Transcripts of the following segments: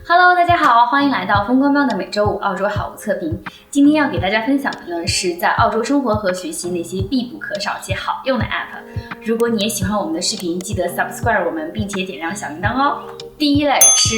Hello， 大家好，欢迎来到风光喵的每周五澳洲好物测评。今天要给大家分享的呢，是在澳洲生活和学习那些必不可少且好用的 App。如果你也喜欢我们的视频，记得 subscribe 我们，并且点亮小铃铛哦。第一类，吃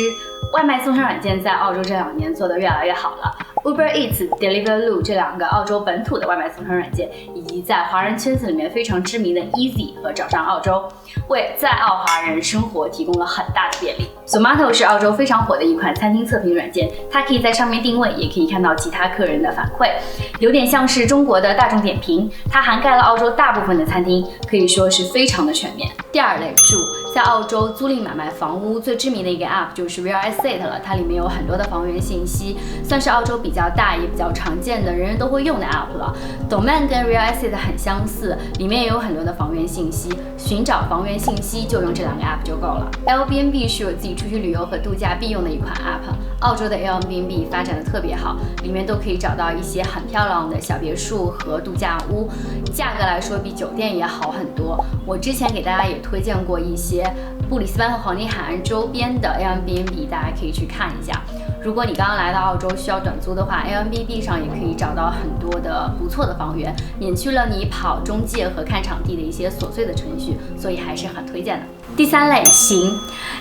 外卖送餐软件在澳洲这2年做得越来越好了。Uber Eats、Deliveroo 这2个澳洲本土的外卖送餐软件，以及在华人圈子里面非常知名的 Easy 和找上澳洲，为在澳华人生活提供了很大的便利。Zomato 是澳洲非常火的一款餐厅测评软件，它可以在上面定位，也可以看到其他客人的反馈，有点像是中国的大众点评，它涵盖了澳洲大部分的餐厅，可以说是非常的全面。第二类，住在澳洲租赁买卖房屋最知名的一个 App 就是 Real Estate 了，它里面有很多的房源信息，算是澳洲比较大也比较常见的，人人都会用的 App 了。Domain 跟 Real Estate 很相似，里面也有很多的房源信息，寻找房源信息就用这2个 App 就够了。Airbnb 是我自己出去旅游和度假必用的一款 App， 澳洲的 Airbnb 发展的特别好，里面都可以找到一些很漂亮的小别墅和度假屋，价格来说比酒店也好很多。我之前给大家也推荐过一些布里斯班和黄金海岸周边的 Airbnb， 大家可以去看一下。如果你刚刚来到澳洲需要短租的话， Airbnb 上也可以找到很多的不错的房源，免去了你跑中介和看场地的一些琐碎的程序，所以还是很推荐的。第3类，行。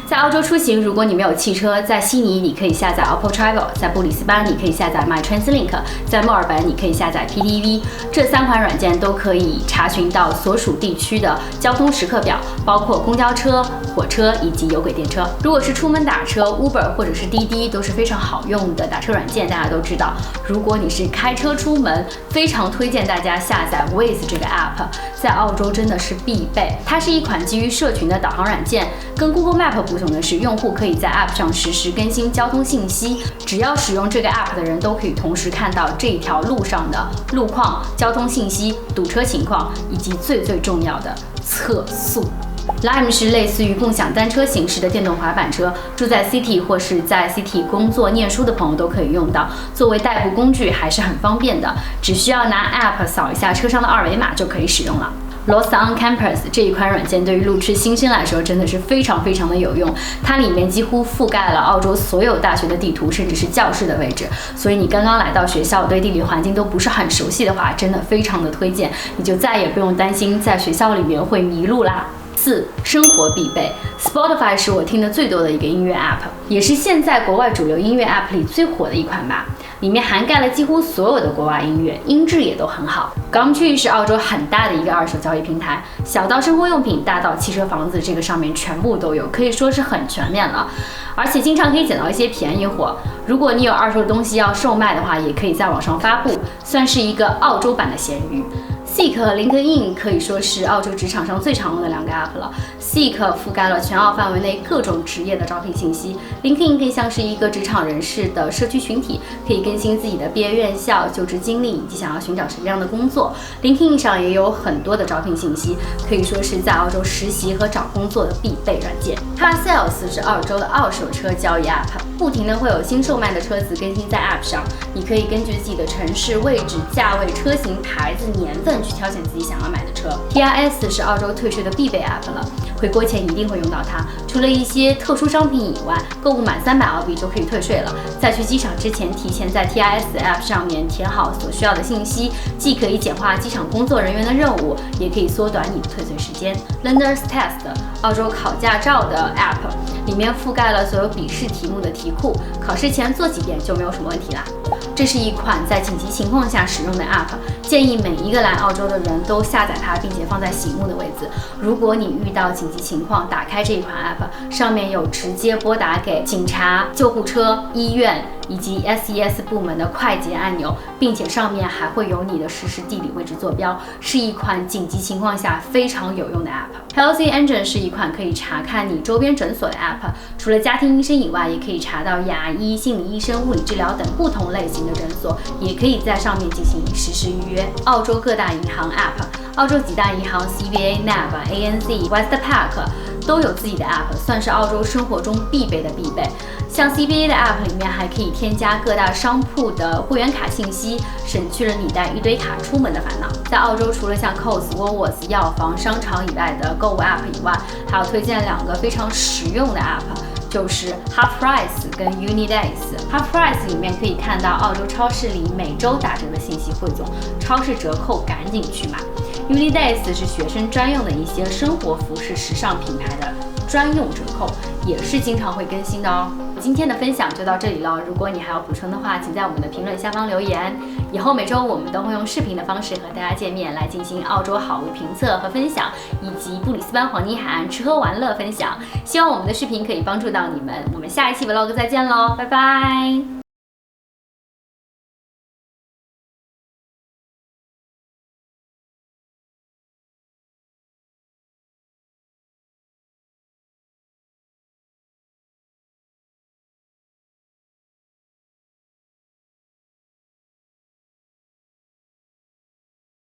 在澳洲出行，如果你没有汽车，在悉尼你可以下载 Oppo Travel， 在布里斯班你可以下载 MyTransLink， 在墨尔本你可以下载 PTV， 这3款软件都可以查询到所属地区的交通时刻表，包括公交车、火车以及有轨电车。如果是出门打车 ，Uber 或者是滴滴都是非常好用的打车软件，大家都知道。如果你是开车出门，非常推荐大家下载 Waze 这个 App， 在澳洲真的是必备。它是一款基于社群的导航软件，跟 Google Map 不同的是，用户可以在 App 上实时更新交通信息，只要使用这个 App 的人都可以同时看到这一条路上的路况、交通信息、堵车情况，以及最重要的测速。Lime 是类似于共享单车形式的电动滑板车，住在 City 或是在 City 工作、念书的朋友都可以用到，作为代步工具还是很方便的，只需要拿 App 扫一下车上的2维码就可以使用了。Lost on Campus 这一款软件对于路痴新生来说真的是非常的有用，它里面几乎覆盖了澳洲所有大学的地图，甚至是教室的位置，所以你刚刚来到学校对地理环境都不是很熟悉的话，真的非常的推荐，你就再也不用担心在学校里面会迷路啦。4. 生活必备。 Spotify 是我听的最多的一个音乐 App， 也是现在国外主流音乐 App 里最火的一款吧，里面涵盖了几乎所有的国外音乐，音质也都很好。Gumtree 是澳洲很大的一个二手交易平台，小到生活用品，大到汽车、房子，这个上面全部都有，可以说是很全面了，而且经常可以捡到一些便宜货。如果你有二手的东西要售卖的话，也可以在网上发布，算是一个澳洲版的闲鱼。Seek 和 LinkedIn 可以说是澳洲职场上最常用的2个 App 了。Seek 覆盖了全澳范围内各种职业的招聘信息， LinkedIn 更像是一个职场人士的社区群体，可以更新自己的毕业院校、就职经历以及想要寻找什么样的工作。LinkedIn 上也有很多的招聘信息，可以说是在澳洲实习和找工作的必备软件。Car Sales 是澳洲的二手车交易 App， 不停的会有新售卖的车子更新在 App 上，你可以根据自己的城市、位置、价位、车型、牌子、年份去挑选自己想要买的车。TRS 是澳洲退税的必备 App 了，回国前一定会用到它，除了一些特殊商品以外，购物满300澳币就可以退税了。在去机场之前，提前在 TRS App 上面填好所需要的信息，既可以简化机场工作人员的任务，也可以缩短你的退税时间。Learner's Test 澳洲考驾照的 App， 里面覆盖了所有笔试题目的题库，考试前做几遍就没有什么问题啦。这是一款在紧急情况下使用的 App， 建议每一个来澳洲的人都下载它，并且放在醒目的位置。如果你遇到紧急情况，打开这一款 App， 上面有直接拨打给警察、救护车、医院以及 SES 部门的快捷按钮，并且上面还会有你的实时地理位置坐标，是一款紧急情况下非常有用的 App。Healthy Engine 是一款可以查看你周边诊所的 App， 除了家庭医生以外，也可以查到牙医、心理医生、物理治疗等不同类型的诊所，也可以在上面进行实时预约。澳洲各大银行 App， 澳洲几大银行 CBA、NAB、ANZ、Westpac 都有自己的 App， 算是澳洲生活中必备的必备。像 CBA 的 App 里面还可以添加各大商铺的会员卡信息，省去了你带一堆卡出门的烦恼。在澳洲，除了像 Coles、Woolworths 药房、商场以外的购物 App 以外，还要推荐2个非常实用的 App，就是 Half Price 跟 Unidays。Half Price 里面可以看到澳洲超市里每周打折的信息汇总，超市折扣赶紧去买。Unidays 是学生专用的一些生活服饰时尚品牌的专用折扣，也是经常会更新的哦。今天的分享就到这里了，如果你还有补充的话，请在我们的评论下方留言。以后每周我们都会用视频的方式和大家见面，来进行澳洲好物评测和分享，以及布里斯班黄金海岸吃喝玩乐分享。希望我们的视频可以帮助到你们，我们下一期 vlog 再见喽，拜拜。